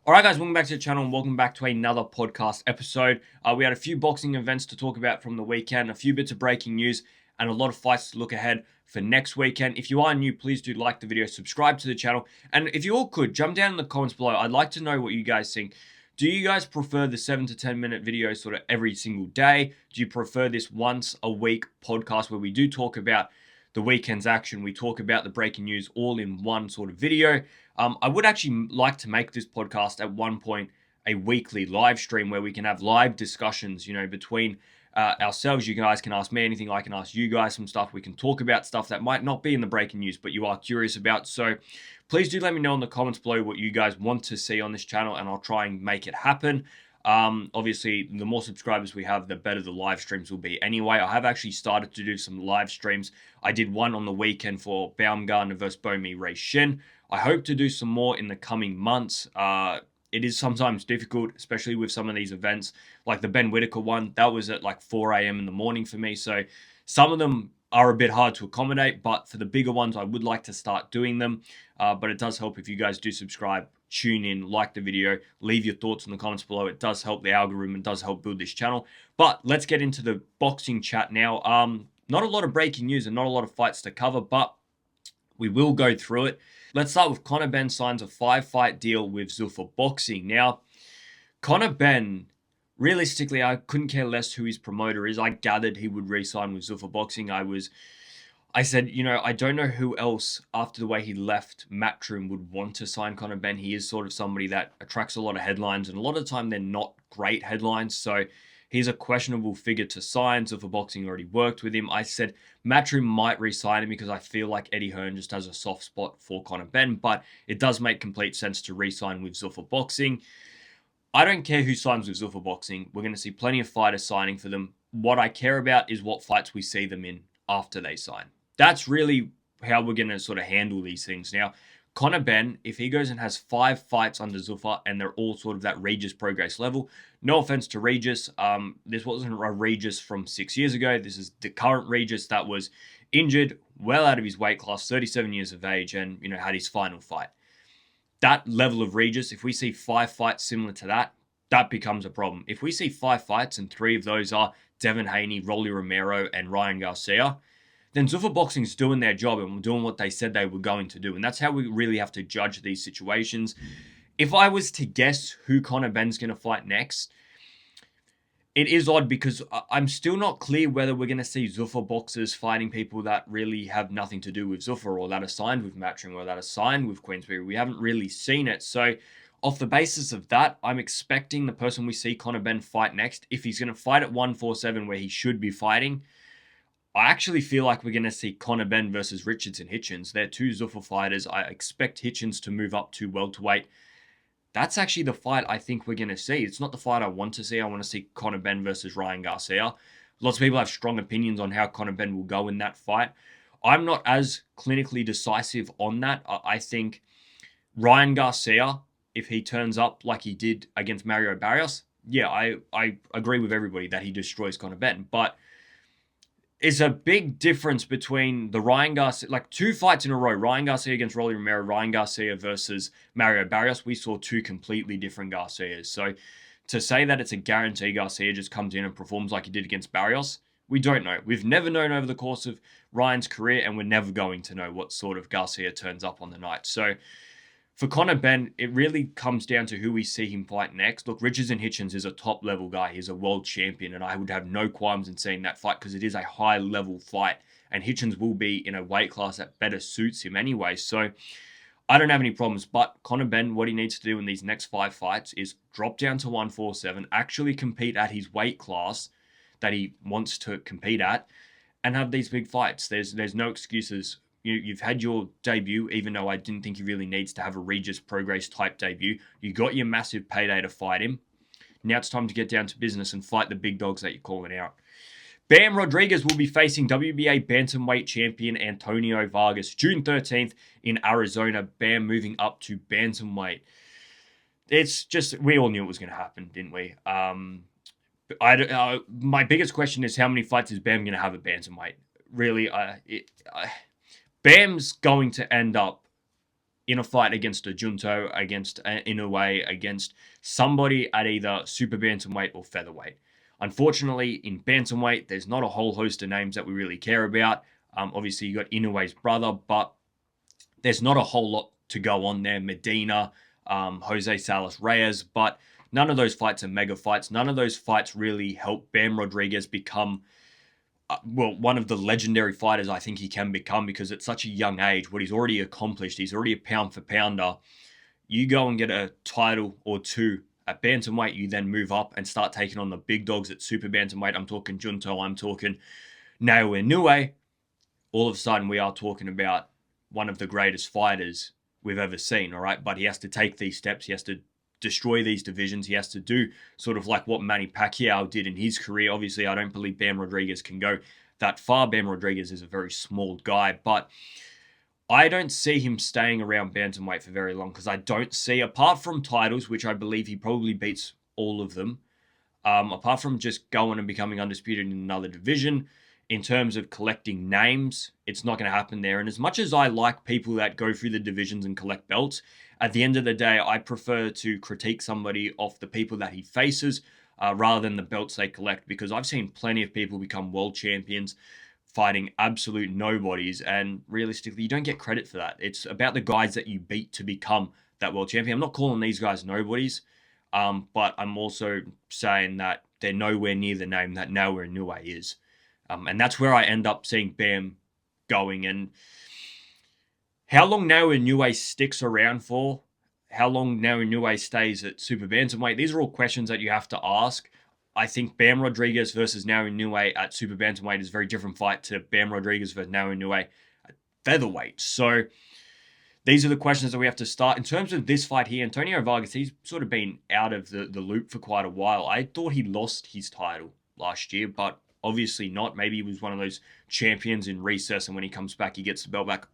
Alright guys, welcome back to the channel and welcome back to another podcast episode. We had a few boxing events to talk about from the weekend, a few bits of breaking news, and a lot of fights to look ahead for next weekend. If you are new, please do like the video, subscribe to the channel, and if you all could, jump down in the comments below. I'd like to know what you guys think. Do you guys prefer the 7 to 10 minute videos sort of every single day? Do you prefer this once a week podcast where we do talk about the weekend's action? We talk about the breaking news all in one sort of video. I would actually like to make this podcast at one point a weekly live stream where we can have live discussions, between ourselves. You guys can ask me anything. I can ask you guys some stuff. We can talk about stuff that might not be in the breaking news, but you are curious about. So please do let me know in the comments below what you guys want to see on this channel, and I'll try and make it happen. Obviously, the more subscribers we have, the better the live streams will be anyway. I have actually started to do some live streams. I did one on the weekend for Baumgardner versus Bomi Ray Shin. I hope to do some more in the coming months. It is sometimes difficult, especially with some of these events, like the Ben Whittaker one. That was at like 4 a.m. in the morning for me. So some of them are a bit hard to accommodate, but for the bigger ones, I would like to start doing them. But it does help if you guys do subscribe, tune in, like the video, leave your thoughts in the comments below. It does help the algorithm and does help build this channel. But let's get into the boxing chat now. Not a lot of breaking news and not a lot of fights to cover, but we will go through it. Let's start with Conor Benn signs a 5-fight deal with Zuffa Boxing. Now, Conor Benn, realistically, I couldn't care less who his promoter is. I gathered he would re-sign with Zuffa Boxing. I said, I don't know who else, after the way he left Matchroom, would want to sign Conor Benn. He is sort of somebody that attracts a lot of headlines, and a lot of the time they're not great headlines. So he's a questionable figure to sign. Zuffa Boxing already worked with him. I said Matchroom might re-sign him because I feel like Eddie Hearn just has a soft spot for Conor Benn, but it does make complete sense to re-sign with Zuffa Boxing. I don't care who signs with Zuffa Boxing. We're going to see plenty of fighters signing for them. What I care about is what fights we see them in after they sign. That's really how we're going to sort of handle these things. Now, Conor Benn, if he goes and has 5 fights under Zuffa and they're all sort of that Regis progress level, no offense to Regis, this wasn't a Regis from 6 years ago. This is the current Regis that was injured, well out of his weight class, 37 years of age, and had his final fight. That level of Regis, if we see 5 fights similar to that, that becomes a problem. If we see 5 fights and 3 of those are Devin Haney, Rolly Romero, and Ryan Garcia, then Zuffa Boxing's doing their job and doing what they said they were going to do. And that's how we really have to judge these situations. If I was to guess who Conor Benn's going to fight next, it is odd because I'm still not clear whether we're going to see Zuffa boxers fighting people that really have nothing to do with Zuffa, or that are signed with Matchroom, or that are signed with Queensberry. We haven't really seen it. So off the basis of that, I'm expecting the person we see Conor Benn fight next, if he's going to fight at 147 where he should be fighting, I actually feel like we're going to see Conor Benn versus Richardson Hitchens. They're 2 Zuffa fighters. I expect Hitchens to move up to welterweight. That's actually the fight I think we're going to see. It's not the fight I want to see. I want to see Conor Benn versus Ryan Garcia. Lots of people have strong opinions on how Conor Benn will go in that fight. I'm not as clinically decisive on that. I think Ryan Garcia, if he turns up like he did against Mario Barrios, yeah, I agree with everybody that he destroys Conor Benn. But it's a big difference between the Ryan Garcia, like 2 fights in a row, Ryan Garcia against Rolly Romero, Ryan Garcia versus Mario Barrios. We saw 2 completely different Garcias. So to say that it's a guarantee Garcia just comes in and performs like he did against Barrios, we don't know. We've never known over the course of Ryan's career, and we're never going to know what sort of Garcia turns up on the night. So for Conor Benn, it really comes down to who we see him fight next. Look, Richardson Hitchens is a top-level guy. He's a world champion, and I would have no qualms in seeing that fight because it is a high-level fight, and Hitchens will be in a weight class that better suits him anyway. So I don't have any problems, but Conor Benn, what he needs to do in these next 5 fights is drop down to 147, actually compete at his weight class that he wants to compete at, and have these big fights. There's no excuses. You've had your debut, even though I didn't think he really needs to have a Regis Progress type debut. You got your massive payday to fight him. Now it's time to get down to business and fight the big dogs that you're calling out. Bam Rodriguez will be facing WBA bantamweight champion Antonio Vargas June 13th in Arizona. Bam moving up to bantamweight. It's just, we all knew it was going to happen, didn't we? My biggest question is, how many fights is Bam going to have at bantamweight? Really, Bam's going to end up in a fight against a Junto, against Inoue, against somebody at either super bantamweight or featherweight. Unfortunately, in bantamweight, there's not a whole host of names that we really care about. Obviously, you got Inoue's brother, but there's not a whole lot to go on there. Medina, Jose Salas Reyes, but none of those fights are mega fights. None of those fights really help Bam Rodriguez become, one of the legendary fighters I think he can become, because at such a young age, what he's already accomplished, he's already a pound for pounder. You go and get a title or two at bantamweight, you then move up and start taking on the big dogs at super bantamweight. I'm talking Junto, I'm talking Naoya Inoue. All of a sudden, we are talking about one of the greatest fighters we've ever seen, all right? But he has to take these steps. He has to destroy these divisions. He has to do sort of like what Manny Pacquiao did in his career. Obviously, I don't believe Bam Rodriguez can go that far. Bam Rodriguez is a very small guy, but I don't see him staying around bantamweight for very long, because I don't see, apart from titles, which I believe he probably beats all of them, apart from just going and becoming undisputed in another division, in terms of collecting names, it's not going to happen there. And as much as I like people that go through the divisions and collect belts, at the end of the day, I prefer to critique somebody off the people that he faces rather than the belts they collect, because I've seen plenty of people become world champions fighting absolute nobodies, and realistically, you don't get credit for that. It's about the guys that you beat to become that world champion. I'm not calling these guys nobodies, but I'm also saying that they're nowhere near the name that Naoya Inoue is. And that's where I end up seeing Bam going. And how long Naoya Inoue sticks around for, how long Naoya Inoue stays at super bantamweight, these are all questions that you have to ask. I think Bam Rodriguez versus Naoya Inoue at super bantamweight is a very different fight to Bam Rodriguez versus Naoya Inoue at featherweight. So these are the questions that we have to start. In terms of this fight here, Antonio Vargas, he's sort of been out of the loop for quite a while. I thought he lost his title last year, but obviously not. Maybe he was one of those champions in recess, and when he comes back, he gets the belt back.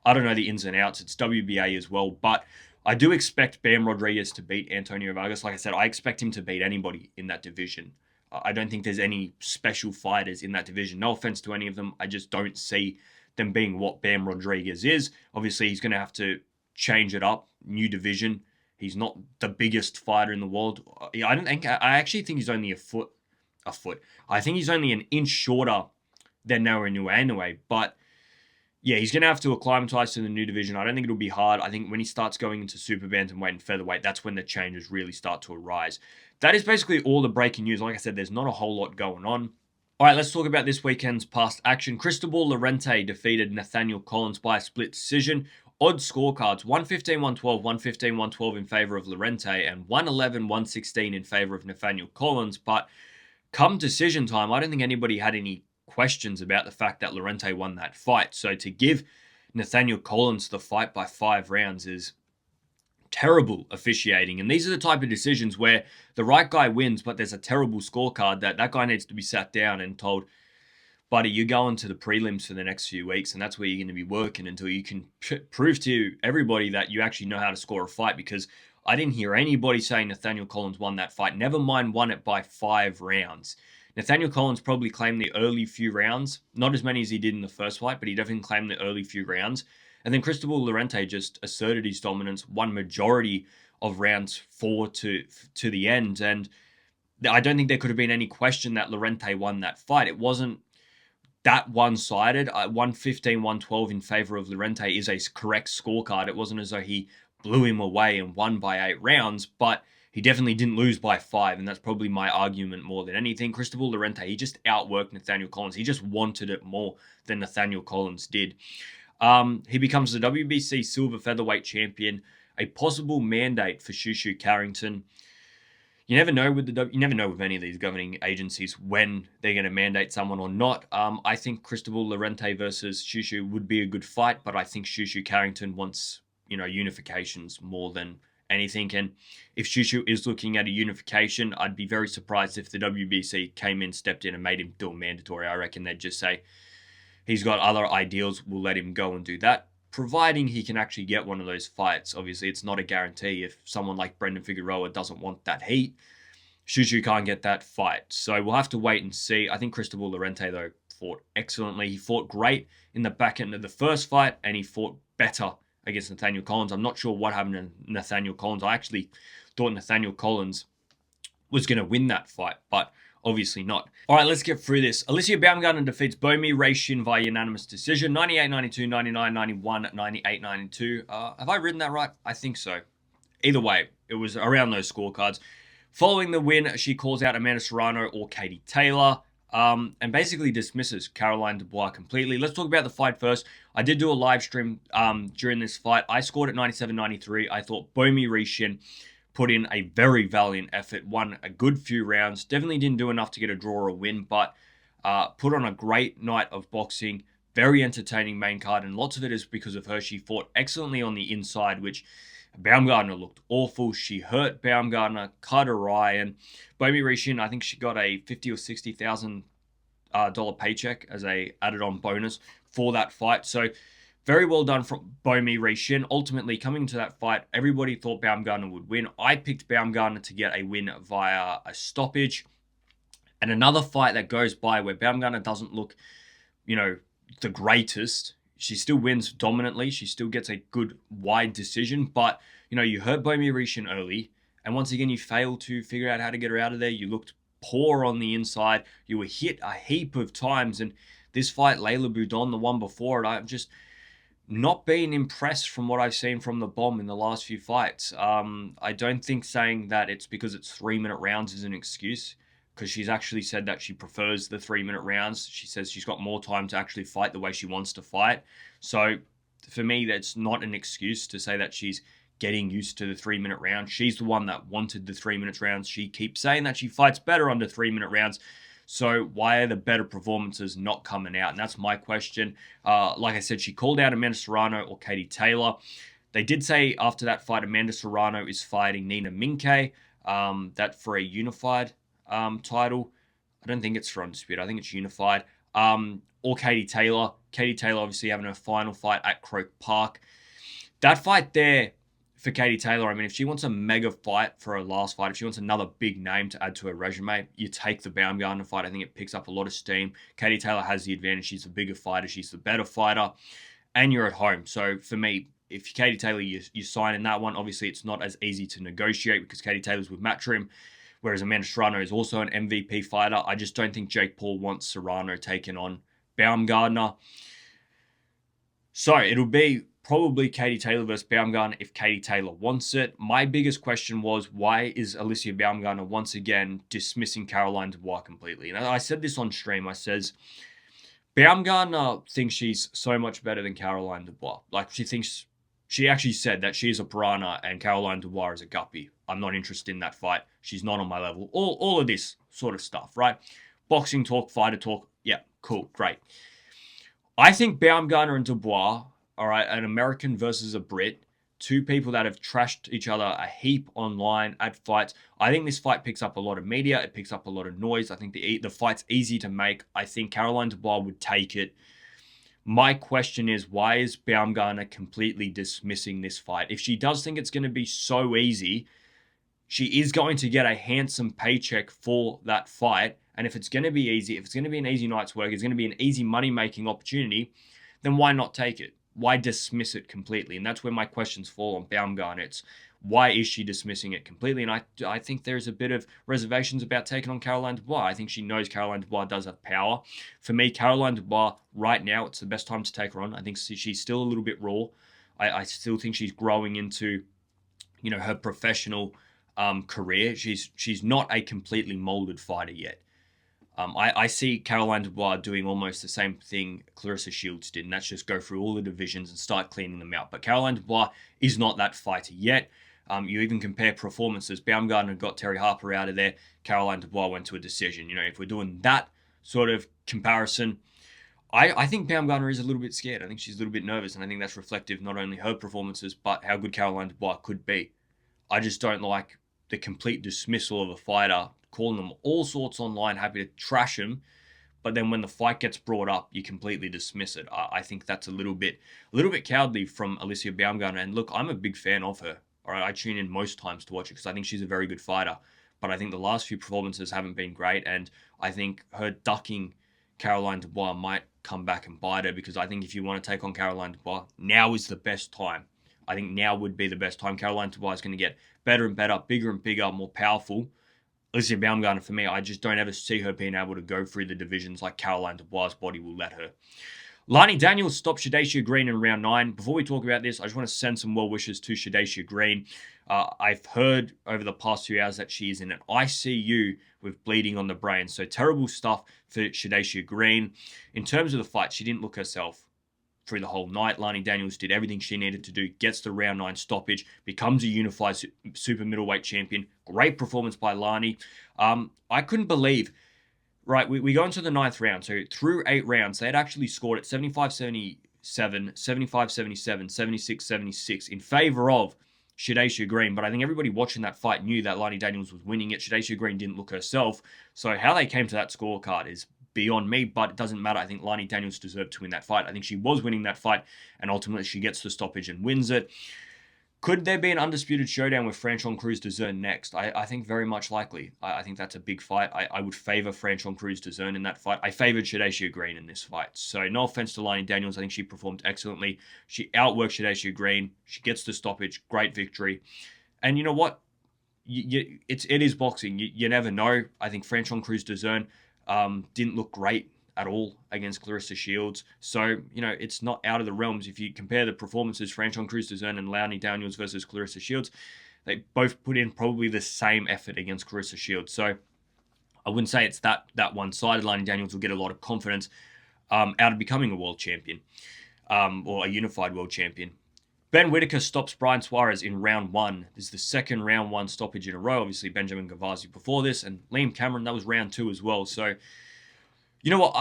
I don't know the ins and outs. It's WBA as well, but I do expect Bam Rodriguez to beat Antonio Vargas. Like I said, I expect him to beat anybody in that division. I don't think there's any special fighters in that division. No offense to any of them. I just don't see them being what Bam Rodriguez is. Obviously, he's going to have to change it up. New division. He's not the biggest fighter in the world. I actually think he's only a foot. I think he's only an inch shorter than Naoya Inoue anyway. But yeah, he's going to have to acclimatize to the new division. I don't think it'll be hard. I think when he starts going into super bantamweight and featherweight, that's when the changes really start to arise. That is basically all the breaking news. Like I said, there's not a whole lot going on. All right, let's talk about this weekend's past action. Cristobal Lorente defeated Nathaniel Collins by a split decision. Odd scorecards, 115-112, 115-112 in favor of Lorente, and 111-116 in favor of Nathaniel Collins. But come decision time, I don't think anybody had any questions about the fact that Lorente won that fight. So to give Nathaniel Collins the fight by 5 rounds is terrible officiating. And these are the type of decisions where the right guy wins, but there's a terrible scorecard that guy needs to be sat down and told, buddy, you're going to the prelims for the next few weeks, and that's where you're going to be working until you can prove to everybody that you actually know how to score a fight, because I didn't hear anybody saying Nathaniel Collins won that fight. Never mind won it by 5 rounds. Nathaniel Collins probably claimed the early few rounds. Not as many as he did in the first fight, but he definitely claimed the early few rounds. And then Cristobal Lorente just asserted his dominance, won majority of rounds 4 to the end. And I don't think there could have been any question that Lorente won that fight. It wasn't that one-sided. 115-112 in favor of Lorente is a correct scorecard. It wasn't as though he blew him away and won by 8 rounds, but he definitely didn't lose by 5, and that's probably my argument more than anything. Cristobal Lorente, he just outworked Nathaniel Collins. He just wanted it more than Nathaniel Collins did. He becomes the WBC silver featherweight champion, a possible mandate for Shushu Carrington. You never know with any of these governing agencies when they're going to mandate someone or not. I think Cristobal Lorente versus Shushu would be a good fight, but I think Shushu Carrington wants, unifications more than anything. And if Shushu is looking at a unification, I'd be very surprised if the WBC came in, stepped in, and made him do a mandatory. I reckon they'd just say, he's got other ideals, we'll let him go and do that, providing he can actually get one of those fights. Obviously, it's not a guarantee. If someone like Brendan Figueroa doesn't want that heat, Shushu can't get that fight. So we'll have to wait and see. I think Cristobal Lorente, though, fought excellently. He fought great in the back end of the first fight, and he fought better against Nathaniel Collins. I'm not sure what happened to Nathaniel Collins. I actually thought Nathaniel Collins was going to win that fight, but obviously not. All right, let's get through this. Alycia Baumgardner defeats Bomi Reishin via unanimous decision, 98-92, 99-91, 98-92. Have I written that right? I think so. Either way, it was around those scorecards. Following the win, she calls out Amanda Serrano or Katie Taylor, and basically dismisses Caroline Dubois completely. Let's talk about the fight first. I did do a live stream during this fight. I scored at 97-93. I thought Bomi Reishin put in a very valiant effort, won a good few rounds. Definitely didn't do enough to get a draw or a win, but put on a great night of boxing. Very entertaining main card, and lots of it is because of her. She fought excellently on the inside, which Baumgardner looked awful. She hurt Baumgardner, cut her eye, and Bomi Reishin, I think she got a $50,000 or $60,000 paycheck as a added-on bonus for that fight. So very well done from Bomi Reishin. Ultimately, coming into that fight, everybody thought Baumgardner would win. I picked Baumgardner to get a win via a stoppage. And another fight that goes by where Baumgardner doesn't look, the greatest. She still wins dominantly. She still gets a good wide decision. But, you hurt Bomi Reishin early. And once again, you failed to figure out how to get her out of there. You looked poor on the inside. You were hit a heap of times. And this fight, Layla Boudon, the one before it, I've just not been impressed from what I've seen from the Bomb in the last few fights. I don't think saying that it's because it's 3-minute rounds is an excuse, because she's actually said that she prefers the 3-minute rounds. She says she's got more time to actually fight the way she wants to fight. So for me, that's not an excuse to say that she's getting used to the 3-minute round. She's the one that wanted the 3-minute rounds. She keeps saying that she fights better under 3-minute rounds. So why are the better performances not coming out? And that's my question. Like I said, she called out Amanda Serrano or Katie Taylor. They did say after that fight, Amanda Serrano is fighting Nina Minke, that for a unified title. I don't think it's for Undisputed. I think it's unified. Or Katie Taylor. Katie Taylor obviously having her final fight at Croke Park. That fight there for Katie Taylor, I mean, if she wants a mega fight for her last fight, if she wants another big name to add to her resume, you take the Baumgardner fight. I think it picks up a lot of steam. Katie Taylor has the advantage. She's the bigger fighter. She's the better fighter. And you're at home. So for me, if Katie Taylor, you sign in that one, obviously it's not as easy to negotiate because Katie Taylor's with Matchroom, whereas Amanda Serrano is also an MVP fighter. I just don't think Jake Paul wants Serrano taking on Baumgardner. So it'll be probably Katie Taylor versus Baumgardner if Katie Taylor wants it. My biggest question was, why is Alycia Baumgardner once again dismissing Caroline Dubois completely? And I said this on stream. I says, Baumgardner thinks she's so much better than Caroline Dubois. Like, she actually said that she is a piranha and Caroline Dubois is a guppy. I'm not interested in that fight. She's not on my level. All of this sort of stuff, right? Boxing talk, fighter talk. Yeah, cool, great. I think Baumgardner and Dubois, all right, an American versus a Brit, two people that have trashed each other a heap online at fights. I think this fight picks up a lot of media. It picks up a lot of noise. I think the fight's easy to make. I think Caroline Dubois would take it. My question is, why is Baumgardner completely dismissing this fight? If she does think it's going to be so easy, she is going to get a handsome paycheck for that fight. And if it's going to be easy, if it's going to be an easy night's work, it's going to be an easy money-making opportunity, then why not take it? Why dismiss it completely? And that's where my questions fall on Baumgardner. It's, why is she dismissing it completely? And I think there's a bit of reservations about taking on Caroline Dubois. I think she knows Caroline Dubois does have power. For me, Caroline Dubois, right now, it's the best time to take her on. I think she's still a little bit raw. I still think she's growing into, her professional career. She's not a completely molded fighter yet. I see Caroline Dubois doing almost the same thing Clarissa Shields did, and that's just go through all the divisions and start cleaning them out. But Caroline Dubois is not that fighter yet. You even compare performances. Baumgardner got Terry Harper out of there. Caroline Dubois went to a decision. If we're doing that sort of comparison, I think Baumgardner is a little bit scared. I think she's a little bit nervous, and I think that's reflective not only her performances, but how good Caroline Dubois could be. I just don't like the complete dismissal of a fighter, calling them all sorts online, happy to trash them, but then when the fight gets brought up, you completely dismiss it. I think that's a little bit cowardly from Alycia Baumgardner. And look, I'm a big fan of her. All right, I tune in most times to watch it because I think she's a very good fighter. But I think the last few performances haven't been great, and I think her ducking Caroline Dubois might come back and bite her, because I think if you want to take on Caroline Dubois, now is the best time. I think now would be the best time. Caroline Dubois is going to get better and better, bigger and bigger, more powerful. Alycia Baumgardner, for me, I just don't ever see her being able to go through the divisions like Caroline Dubois' body will let her. Lani Daniels stopped Shadecia Green in round 9. Before we talk about this, I just want to send some well wishes to Shadecia Green. I've heard over the past 2 hours that she is in an ICU with bleeding on the brain. So terrible stuff for Shadecia Green. In terms of the fight, she didn't look herself through the whole night. Lani Daniels did everything she needed to do, gets the round 9 stoppage, becomes a unified super middleweight champion. Great performance by Lani. I couldn't believe, right, we go into the 9th round. So through 8 rounds, they had actually scored at 75-77, 75-77, 76-76 in favor of Shadecia Green. But I think everybody watching that fight knew that Lani Daniels was winning it. Shadecia Green didn't look herself. So how they came to that scorecard is beyond me, but it doesn't matter. I think Lani Daniels deserved to win that fight. I think she was winning that fight, and ultimately she gets the stoppage and wins it. Could there be an undisputed showdown with Franchon Cruz-Dezurn next? I think very much likely. I think that's a big fight. I would favor Franchon Cruz-Dezurn in that fight. I favored Shadecia Green in this fight. So no offense to Lani Daniels. I think she performed excellently. She outworked Shadecia Green. She gets the stoppage. Great victory. And you know what? It is boxing. You never know. I think Franchon Cruz-Dezurn didn't look great at all against Claressa Shields. So, it's not out of the realms. If you compare the performances, Franchon Cruz-Dezurn and Lani Daniels versus Claressa Shields, they both put in probably the same effort against Claressa Shields. So I wouldn't say it's that one-sided. Lani Daniels will get a lot of confidence out of becoming a world champion or a unified world champion. Ben Whittaker stops Brian Suarez in round 1. This is the second round 1 stoppage in a row. Obviously, Benjamin Gavazi before this, and Liam Cameron, that was round 2 as well. So, you know what?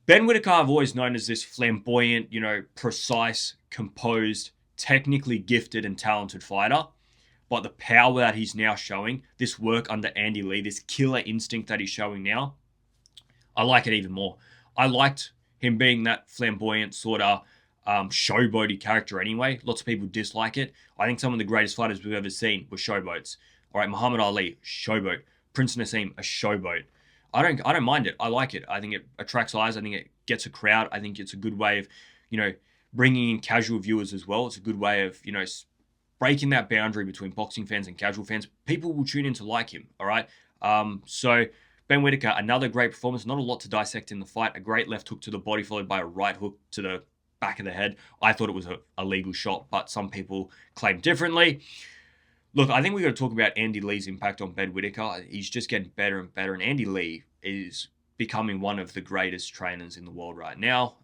Ben Whittaker I've always known as this flamboyant, precise, composed, technically gifted and talented fighter. But the power that he's now showing, this work under Andy Lee, this killer instinct that he's showing now, I like it even more. I liked him being that flamboyant sort of showboaty character anyway. Lots of people dislike it. I think some of the greatest fighters we've ever seen were showboats. All right, Muhammad Ali, showboat. Prince Nassim, a showboat. I don't mind it. I like it. I think it attracts eyes. I think it gets a crowd. I think it's a good way of, bringing in casual viewers as well. It's a good way of, breaking that boundary between boxing fans and casual fans. People will tune in to like him. All right. So Ben Whittaker, another great performance. Not a lot to dissect in the fight. A great left hook to the body followed by a right hook to the back of the head. I thought it was a legal shot, but some people claim differently. Look, I think we've got to talk about Andy Lee's impact on Ben Whittaker. He's just getting better and better, and Andy Lee is becoming one of the greatest trainers in the world right now.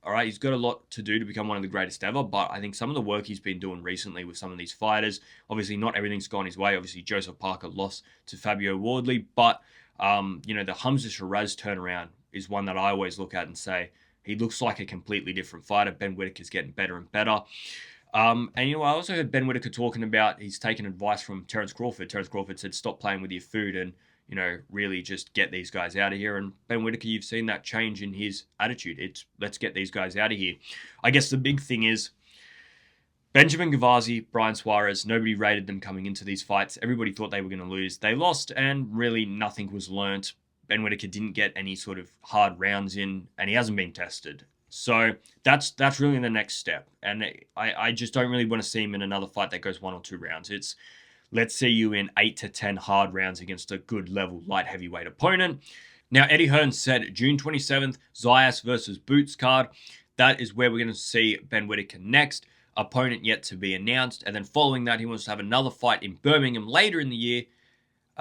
All right, he's got a lot to do to become one of the greatest ever, but I think some of the work he's been doing recently with some of these fighters, obviously not everything's gone his way. Obviously, Joseph Parker lost to Fabio Wardley, but, the Hamza Shiraz turnaround is one that I always look at and say, he looks like a completely different fighter. Ben Whittaker's getting better and better. And, I also heard Ben Whittaker talking about he's taken advice from Terence Crawford. Terence Crawford said, stop playing with your food and, really just get these guys out of here. And Ben Whittaker, you've seen that change in his attitude. It's, let's get these guys out of here. I guess the big thing is Benjamin Gavazi, Brian Suarez, nobody rated them coming into these fights. Everybody thought they were going to lose. They lost, and really nothing was learnt. Ben Whittaker didn't get any sort of hard rounds in, and he hasn't been tested. So that's really the next step. And I just don't really want to see him in another fight that goes 1 or 2 rounds. It's, let's see you in 8 to 10 hard rounds against a good level light heavyweight opponent. Now, Eddie Hearn said June 27th, Zayas versus Boots card. That is where we're going to see Ben Whittaker next. Opponent yet to be announced. And then following that, he wants to have another fight in Birmingham later in the year,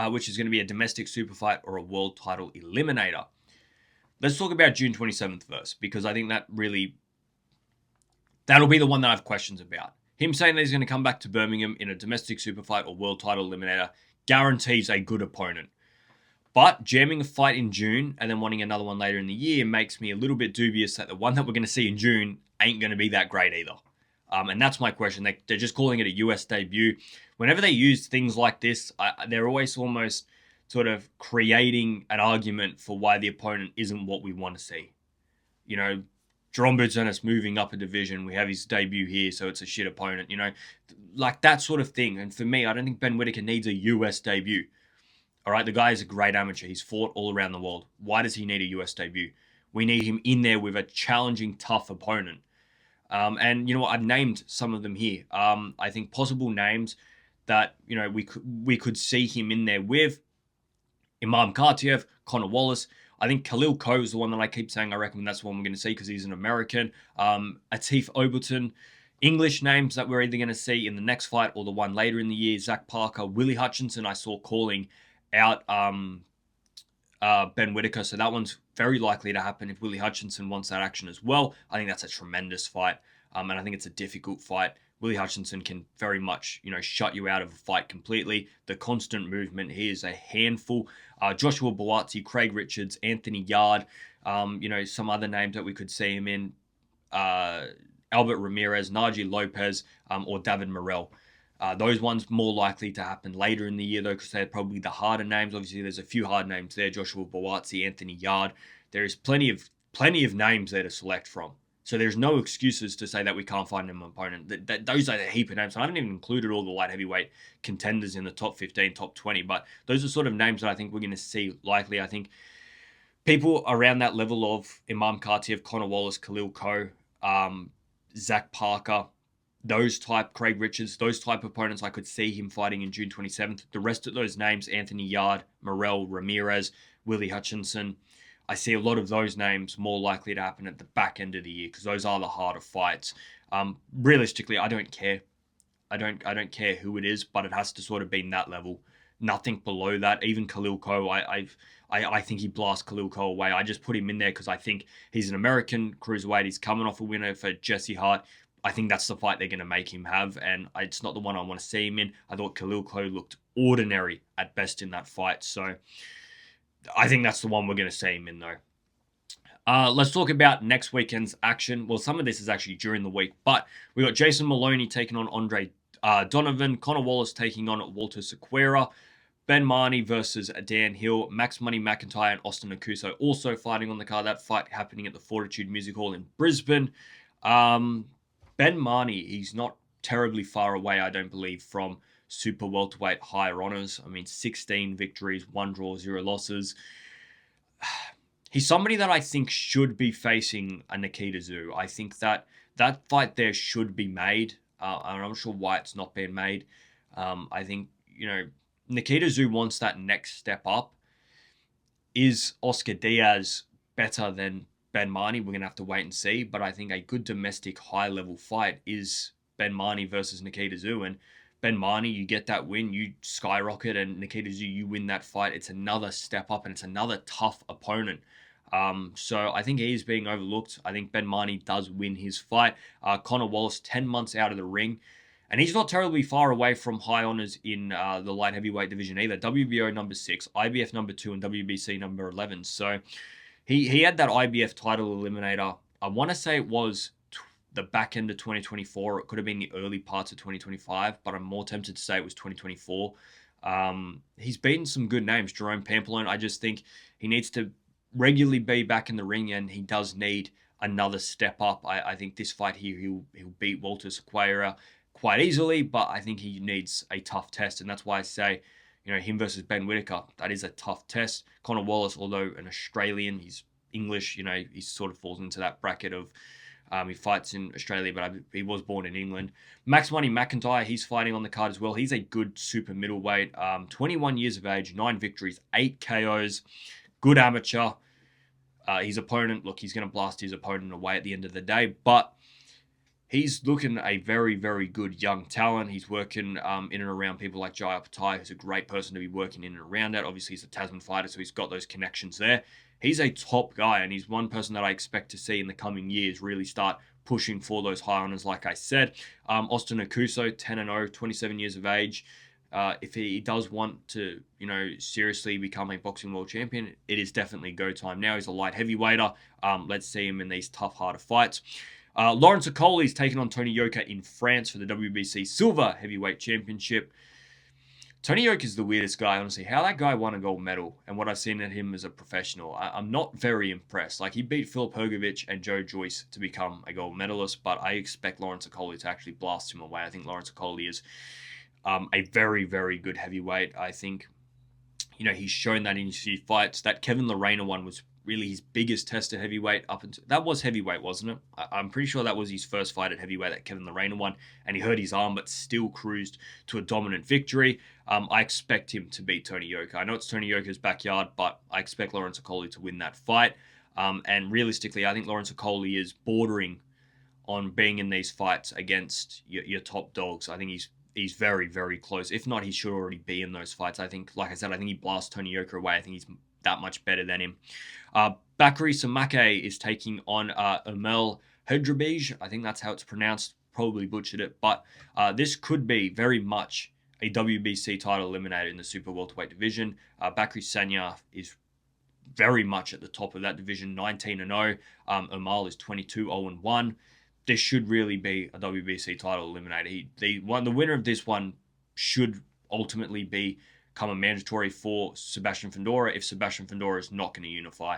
which is going to be a domestic super fight or a world title eliminator. Let's talk about June 27th first, because I think that'll be the one that I have questions about. Him saying that he's going to come back to Birmingham in a domestic super fight or world title eliminator guarantees a good opponent. But jamming a fight in June and then wanting another one later in the year makes me a little bit dubious that the one that we're going to see in June ain't going to be that great either. And that's my question. They're just calling it a US debut. Whenever they use things like this, they're always almost sort of creating an argument for why the opponent isn't what we want to see. Jerome Butzenis moving up a division. We have his debut here, so it's a shit opponent. Like that sort of thing. And for me, I don't think Ben Whittaker needs a US debut. All right, the guy is a great amateur. He's fought all around the world. Why does he need a US debut? We need him in there with a challenging, tough opponent. And you know what? I've named some of them here. I think possible names that we could see him in there with Imam Khatiev, Connor Wallace. I think Khalil Coe is the one that I keep saying I reckon that's the one we're going to see because he's an American. Atif Overton. English names that we're either going to see in the next fight or the one later in the year. Zach Parker, Willie Hutchinson, I saw calling out Ben Whittaker. So that one's very likely to happen if Willie Hutchinson wants that action as well. I think that's a tremendous fight. And I think it's a difficult fight. Willie Hutchinson can very much, shut you out of a fight completely. The constant movement, he is a handful. Joshua Buatsi, Craig Richards, Anthony Yard, some other names that we could see him in. Albert Ramirez, Najee Lopez, or David Morrell. Those ones more likely to happen later in the year, though, because they're probably the harder names. Obviously, there's a few hard names there. Joshua Buatsi, Anthony Yard. There is plenty of names there to select from. So there's no excuses to say that we can't find an opponent. Those are a heap of names. I haven't even included all the light heavyweight contenders in the top 15, top 20, but those are sort of names that I think we're going to see likely. I think people around that level of Imam Khatiev, Connor Wallace, Khalil Coe, Zach Parker, Craig Richards, those type of opponents, I could see him fighting in June 27th. The rest of those names, Anthony Yard, Morrell, Ramirez, Willie Hutchinson, I see a lot of those names more likely to happen at the back end of the year because those are the harder fights. Realistically, I don't care. I don't care who it is, but it has to sort of be in that level. Nothing below that. Even Khalil Coe, I think he blasts Khalil Coe away. I just put him in there because I think he's an American cruiserweight. He's coming off a winner for Jesse Hart. I think that's the fight they're going to make him have, and it's not the one I want to see him in. I thought Khalil Coe looked ordinary at best in that fight, so I think that's the one we're going to see him in, though. Let's talk about next weekend's action. Well, some of this is actually during the week, but we got Jason Maloney taking on Andre Donovan, Connor Wallace taking on Walter Sequeira, Ben Marnie versus Dan Hill, Max Money McIntyre and Austin Akuso also fighting on the card. That fight happening at the Fortitude Music Hall in Brisbane. Ben Marnie, he's not terribly far away, I don't believe, from super welterweight higher honors. I mean, 16 victories, 1 draw, 0 losses. He's somebody that I think should be facing a Nikita Tszyu. I think that fight there should be made. I'm not sure why it's not been made. I think, Nikita Tszyu wants that next step up. Is Oscar Diaz better than Ben Marnie? We're going to have to wait and see. But I think a good domestic high-level fight is Ben Marnie versus Nikita Tszyu. And Ben Marnie, you get that win, you skyrocket, and Nikita Tszyu, you win that fight. It's another step up, and it's another tough opponent. So I think he's being overlooked. I think Ben Marnie does win his fight. Connor Wallace, 10 months out of the ring. And he's not terribly far away from high honors in the light heavyweight division either. WBO number 6, IBF number 2, and WBC number 11. So he had that IBF title eliminator. I want to say it was the back end of 2024. It could have been the early parts of 2025, but I'm more tempted to say it was 2024. He's beaten some good names. Jerome Pampelone, I just think he needs to regularly be back in the ring, and he does need another step up. I think this fight here, he'll beat Walter Sequeira quite easily, but I think he needs a tough test, and that's why I say, him versus Ben Whittaker, that is a tough test. Connor Wallace, although an Australian, he's English, he sort of falls into that bracket of he fights in Australia, but he was born in England. Max Money McIntyre, he's fighting on the card as well. He's a good super middleweight, 21 years of age, 9 victories, 8 KOs, good amateur. His opponent, look, he's going to blast his opponent away at the end of the day, but he's looking a very, very good young talent. He's working in and around people like Jai Patai, who's a great person to be working in and around that. Obviously, he's a Tasman fighter, so he's got those connections there. He's a top guy, and he's one person that I expect to see in the coming years really start pushing for those high honors, like I said. Austin Akuso, 10-0, 27 years of age. If he does want to, seriously become a boxing world champion, it is definitely go time now. He's a light heavyweighter. Let's see him in these tough, harder fights. Lawrence Okolie is taking on Tony Yoka in France for the WBC Silver Heavyweight Championship. Tony Yoka is the weirdest guy, honestly. How that guy won a gold medal and what I've seen in him as a professional, I'm not very impressed. Like, he beat Filip Hrgović and Joe Joyce to become a gold medalist, but I expect Lawrence Okolie to actually blast him away. I think Lawrence Okolie is a very, very good heavyweight. I think, he's shown that in his few fights. That Kevin Lorena one was really his biggest test at heavyweight up until that was heavyweight, wasn't it? I'm pretty sure that was his first fight at heavyweight that Kevin Lerena won, and he hurt his arm, but still cruised to a dominant victory. I expect him to beat Tony Yoka. I know it's Tony Yoka's backyard, but I expect Lawrence Okolie to win that fight. And realistically, I think Lawrence Okolie is bordering on being in these fights against your top dogs. I think he's very, very close. If not, he should already be in those fights. I think, like I said, I think he blasts Tony Yoka away. I think he's that much better than him. Bakary Samake is taking on Emel Hedrabij. I think that's how it's pronounced. Probably butchered it. But this could be very much a WBC title eliminator in the super welterweight division. Bakary Sanya is very much at the top of that division, 19-0. Emel is 22-0-1. This should really be a WBC title eliminator. The winner of this one should ultimately become a mandatory for Sebastian Fundora if Sebastian Fundora is not going to unify.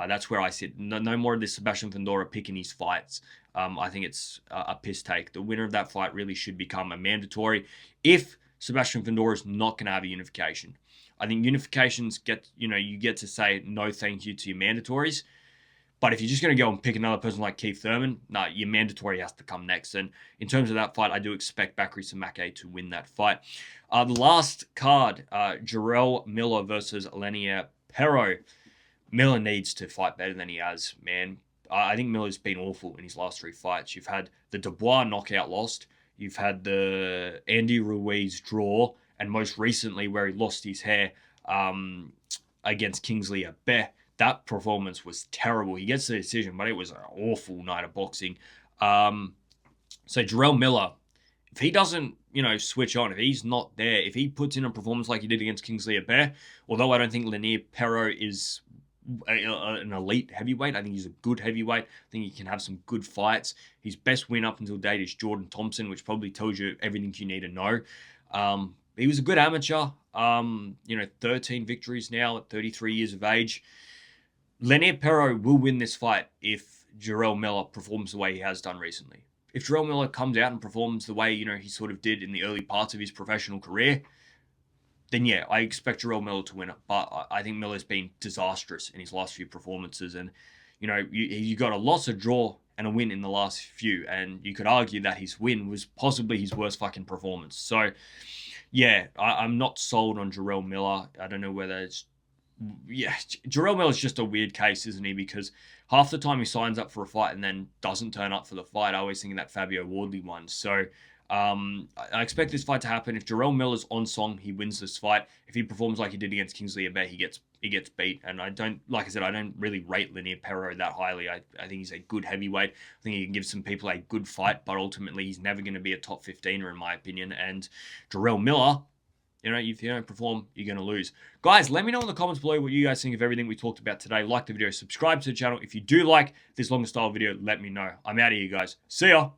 That's where I sit. No more of this Sebastian Fundora picking his fights. I think it's a piss take. The winner of that fight really should become a mandatory if Sebastian Fundora is not going to have a unification. I think unifications you get to say no thank you to your mandatories. But if you're just going to go and pick another person like Keith Thurman, your mandatory has to come next. And in terms of that fight, I do expect Bakary Samake to win that fight. The last card, Jarrell Miller versus Alycia Pero. Miller needs to fight better than he has, man. I think Miller's been awful in his last 3 fights. You've had the Dubois knockout lost. You've had the Andy Ruiz draw. And most recently, where he lost his hair against Kingsley Abe. That performance was terrible. He gets the decision, but it was an awful night of boxing. So Jarrell Miller, if he doesn't, switch on, if he's not there, if he puts in a performance like he did against Kingsley Abe, although I don't think Alycia Pero is an elite heavyweight, I think he's a good heavyweight. I think he can have some good fights. His best win up until date is Jordan Thompson, which probably tells you everything you need to know. He was a good amateur. 13 victories now at 33 years of age. Alycia Pero will win this fight if Jarrell Miller performs the way he has done recently. If Jarrell Miller comes out and performs the way, he sort of did in the early parts of his professional career, then yeah, I expect Jarrell Miller to win it. But I think Miller's been disastrous in his last few performances. And, you got a loss, a draw, and a win in the last few. And you could argue that his win was possibly his worst fucking performance. So, yeah, I'm not sold on Jarrell Miller. I don't know whether it's... Yeah, Jarrell Miller's just a weird case, isn't he? Because half the time he signs up for a fight and then doesn't turn up for the fight. I always think of that Fabio Wardley one. So I expect this fight to happen. If Jarrell Miller's on song, he wins this fight. If he performs like he did against Kingsley Abe, he gets beat. And I don't really rate Alycia Pero that highly. I think he's a good heavyweight. I think he can give some people a good fight, but ultimately he's never going to be a top 15er in my opinion. And Jarrell Miller, if you don't perform, you're going to lose. Guys, let me know in the comments below what you guys think of everything we talked about today. Like the video, subscribe to the channel. If you do like this longer style video, let me know. I'm out of here, guys. See ya.